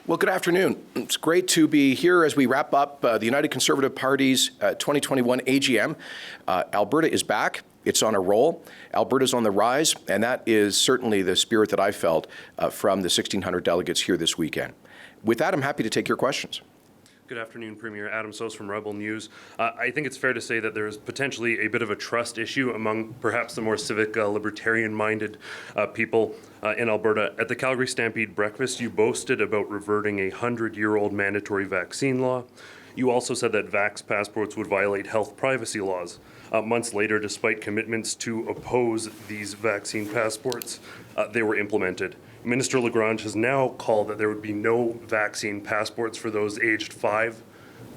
Well, good afternoon. It's great to be here as we wrap up the United Conservative Party's 2021 AGM. Alberta is back. It's on a roll. Alberta's on the rise, and that is certainly the spirit that I felt from the 1,600 delegates here this weekend. With that, I'm happy to take your questions. Good afternoon, Premier. Adam Soos from Rebel News. I think it's fair to say that there is potentially a bit of a trust issue among perhaps the more civic, libertarian-minded people in Alberta. At the Calgary Stampede breakfast, you boasted about reverting a 100-year-old mandatory vaccine law. You also said that vax passports would violate health privacy laws. Months later, despite commitments to oppose these vaccine passports, they were implemented. Minister Lagrange has now called that there would be no vaccine passports for those aged 5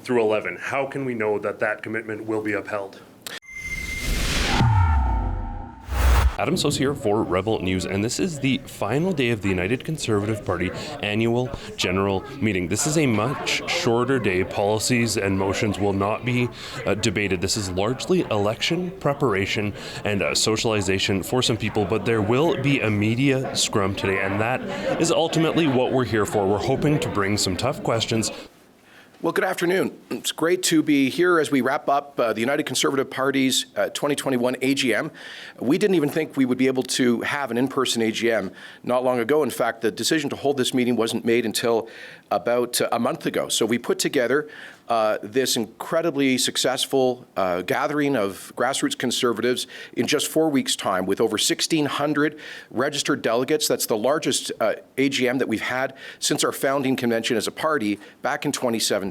through 11. How can we know that that commitment will be upheld? Adam Soos here for Rebel News, and this is the final day of the United Conservative Party annual general meeting. This is a much shorter day. Policies and motions will not be debated. This is largely election preparation and socialization for some people, but there will be a media scrum today, and that is ultimately what we're here for. We're hoping to bring some tough questions. Well, good afternoon. It's great to be here as we wrap up the United Conservative Party's 2021 AGM. We didn't even think we would be able to have an in-person AGM not long ago. In fact, the decision to hold this meeting wasn't made until about a month ago. So we put together this incredibly successful gathering of grassroots conservatives in just 4 weeks' time with over 1,600 registered delegates. That's the largest AGM that we've had since our founding convention as a party back in 2017.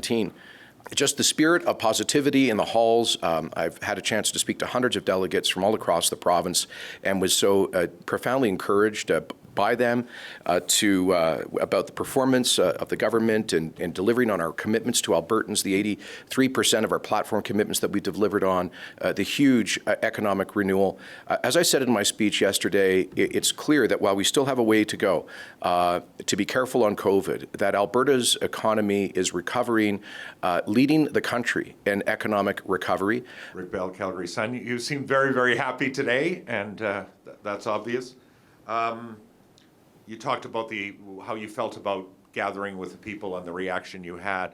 Just the spirit of positivity in the halls. I've had a chance to speak to hundreds of delegates from all across the province and was so profoundly encouraged by them about the performance of the government and delivering on our commitments to Albertans, the 83% of our platform commitments that we delivered on, the huge economic renewal. As I said in my speech yesterday, it's clear that while we still have a way to go, to be careful on COVID, that Alberta's economy is recovering, leading the country in economic recovery. Rick Bell, Calgary Sun. You seem very, very happy today, and that's obvious. You talked about how you felt about gathering with the people and the reaction you had.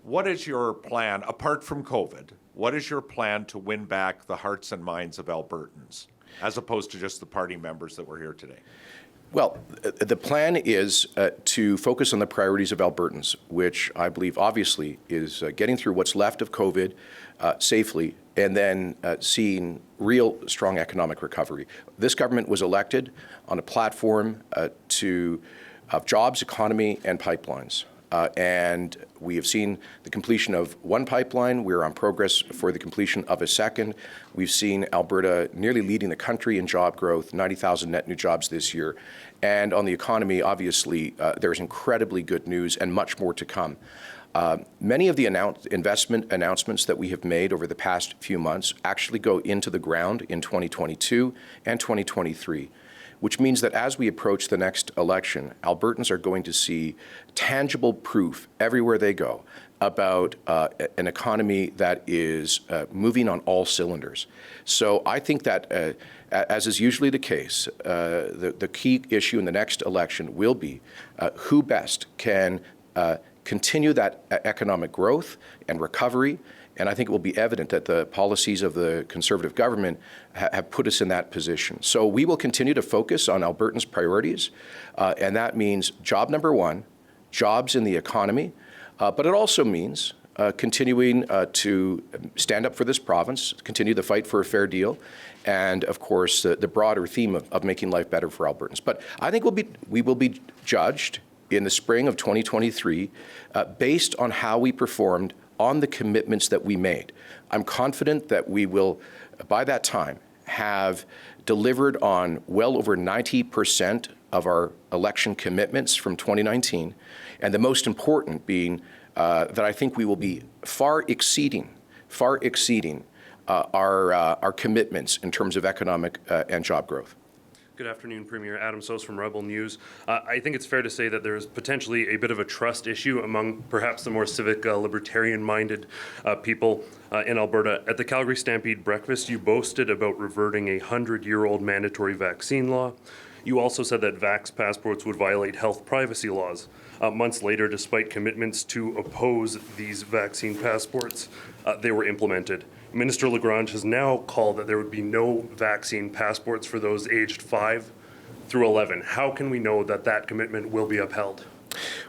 What is your plan, apart from COVID, what is your plan to win back the hearts and minds of Albertans, as opposed to just the party members that were here today? Well, the plan is to focus on the priorities of Albertans, which I believe obviously is getting through what's left of COVID safely and then seeing real strong economic recovery. This government was elected on a platform of jobs, economy, and pipelines. And we have seen the completion of one pipeline. We're on progress for the completion of a second. We've seen Alberta nearly leading the country in job growth, 90,000 net new jobs this year. And on the economy, obviously, there's incredibly good news and much more to come. Many of the investment announcements that we have made over the past few months actually go into the ground in 2022 and 2023. Which means that as we approach the next election, Albertans are going to see tangible proof everywhere they go about an economy that is moving on all cylinders. So I think that, as is usually the case, the key issue in the next election will be who best can continue that economic growth and recovery. And I think it will be evident that the policies of the Conservative government have put us in that position. So we will continue to focus on Albertans' priorities, and that means job number one, jobs in the economy, but it also means continuing to stand up for this province, continue the fight for a fair deal, and of course the broader theme of making life better for Albertans. But I think we will be judged in the spring of 2023 based on how we performed on the commitments that we made. I'm confident that we will, by that time, have delivered on well over 90% of our election commitments from 2019, and the most important being that I think we will be far exceeding our commitments in terms of economic and job growth. Good afternoon, Premier. Adam Soos from Rebel News. I think it's fair to say that there is potentially a bit of a trust issue among perhaps the more civic, libertarian-minded people in Alberta. At the Calgary Stampede breakfast, you boasted about reverting a 100-year-old mandatory vaccine law. You also said that vax passports would violate health privacy laws. Months later, despite commitments to oppose these vaccine passports, they were implemented. Minister Lagrange has now called that there would be no vaccine passports for those aged 5 through 11. How can we know that that commitment will be upheld?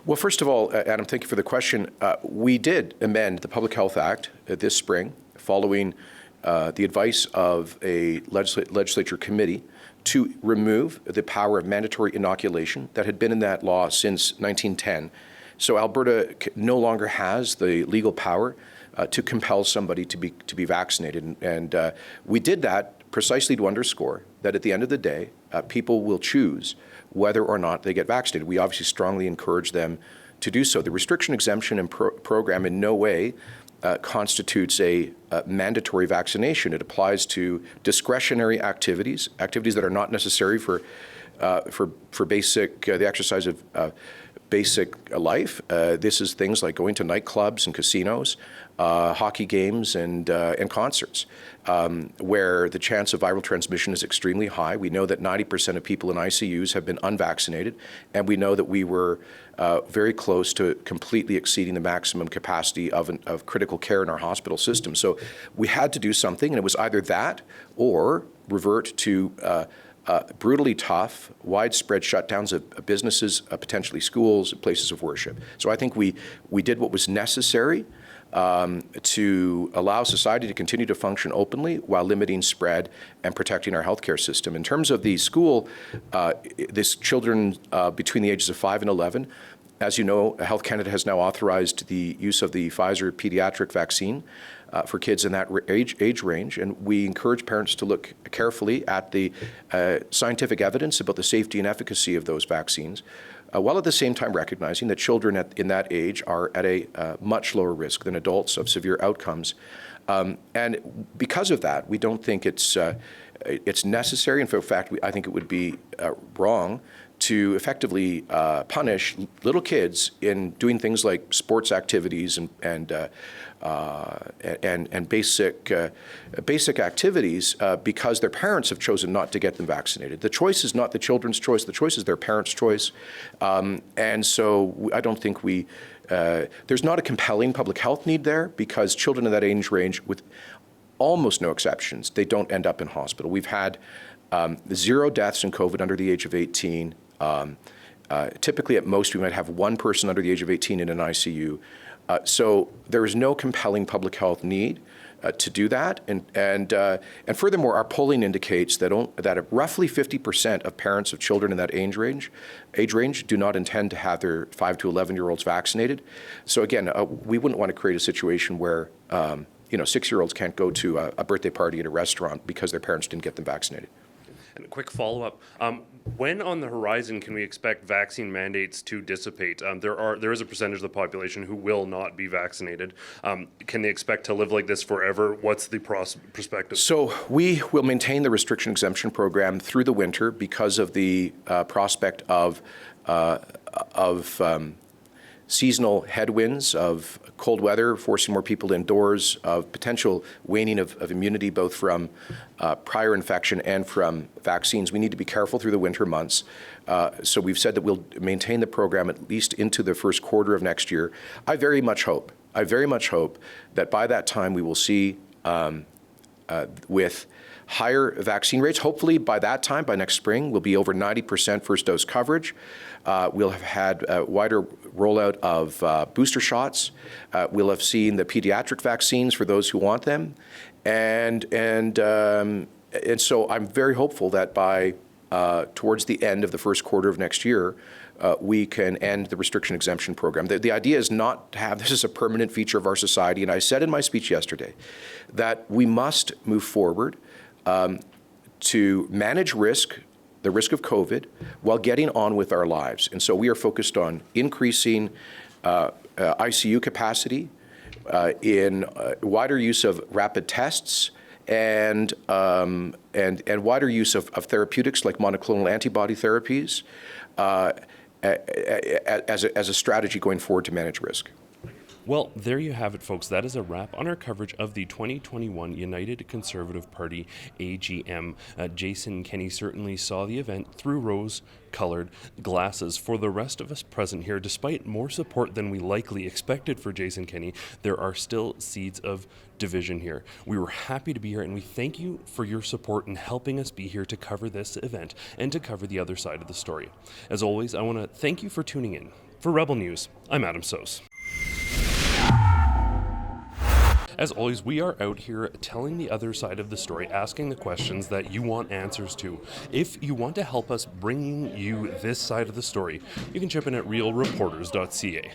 Well, first of all, Adam, thank you for the question. We did amend the Public Health Act this spring following the advice of a legislature committee to remove the power of mandatory inoculation that had been in that law since 1910. So Alberta no longer has the legal power to compel somebody to be vaccinated. And we did that precisely to underscore that at the end of the day, people will choose whether or not they get vaccinated. We obviously strongly encourage them to do so. The restriction exemption and program in no way constitutes a mandatory vaccination. It applies to discretionary activities that are not necessary for basic the exercise of basic life. This is things like going to nightclubs and casinos, hockey games, and concerts, where the chance of viral transmission is extremely high. We know that 90% of people in ICUs have been unvaccinated, and we know that we were very close to completely exceeding the maximum capacity of critical care in our hospital system. So we had to do something, and it was either that or revert to brutally tough, widespread shutdowns of businesses, potentially schools, places of worship. So I think we did what was necessary to allow society to continue to function openly while limiting spread and protecting our healthcare system. In terms of the school, this children between the ages of 5 and 11, as you know, Health Canada has now authorized the use of the Pfizer pediatric vaccine for kids in that age range, and we encourage parents to look carefully at the scientific evidence about the safety and efficacy of those vaccines, while at the same time recognizing that children in that age are at a much lower risk than adults of severe outcomes. And because of that, we don't think it's necessary. In fact, I think it would be wrong to effectively punish little kids in doing things like sports activities and basic activities because their parents have chosen not to get them vaccinated. The choice is not the children's choice. The choice is their parents' choice. And so I don't think there's not a compelling public health need there because children in that age range, with almost no exceptions, they don't end up in hospital. We've had 0 deaths in COVID under the age of 18. Typically, at most, we might have one person under the age of 18 in an ICU. So there is no compelling public health need to do that. And furthermore, our polling indicates that roughly 50% of parents of children in that age range do not intend to have their 5 to 11-year-olds vaccinated. So again, we wouldn't want to create a situation where 6-year-olds can't go to a birthday party at a restaurant because their parents didn't get them vaccinated. And a quick follow-up. When on the horizon can we expect vaccine mandates to dissipate? There is a percentage of the population who will not be vaccinated. Can they expect to live like this forever? What's the perspective? So we will maintain the restriction exemption program through the winter because of the prospect of seasonal headwinds, of cold weather forcing more people indoors, of potential waning of immunity both from prior infection and from vaccines. We need to be careful through the winter months. So we've said that we'll maintain the program at least into the first quarter of next year. I very much hope that by that time we will see with higher vaccine rates. Hopefully by that time, by next spring, we'll be over 90% first dose coverage. We'll have had a wider rollout of booster shots. We'll have seen the pediatric vaccines for those who want them. And so I'm very hopeful that by towards the end of the first quarter of next year, we can end the restriction exemption program. The idea is not to have this as a permanent feature of our society. And I said in my speech yesterday that we must move forward to manage the risk of COVID, while getting on with our lives. And so we are focused on increasing ICU capacity, in wider use of rapid tests, and wider use of therapeutics like monoclonal antibody therapies as a strategy going forward to manage risk. Well, there you have it, folks. That is a wrap on our coverage of the 2021 United Conservative Party AGM. Jason Kenney certainly saw the event through rose-colored glasses. For the rest of us present here, despite more support than we likely expected for Jason Kenney, there are still seeds of division here. We were happy to be here, and we thank you for your support in helping us be here to cover this event and to cover the other side of the story. As always, I want to thank you for tuning in. For Rebel News, I'm Adam Soos. As always, we are out here telling the other side of the story, asking the questions that you want answers to. If you want to help us bringing you this side of the story, you can chip in at realreporters.ca.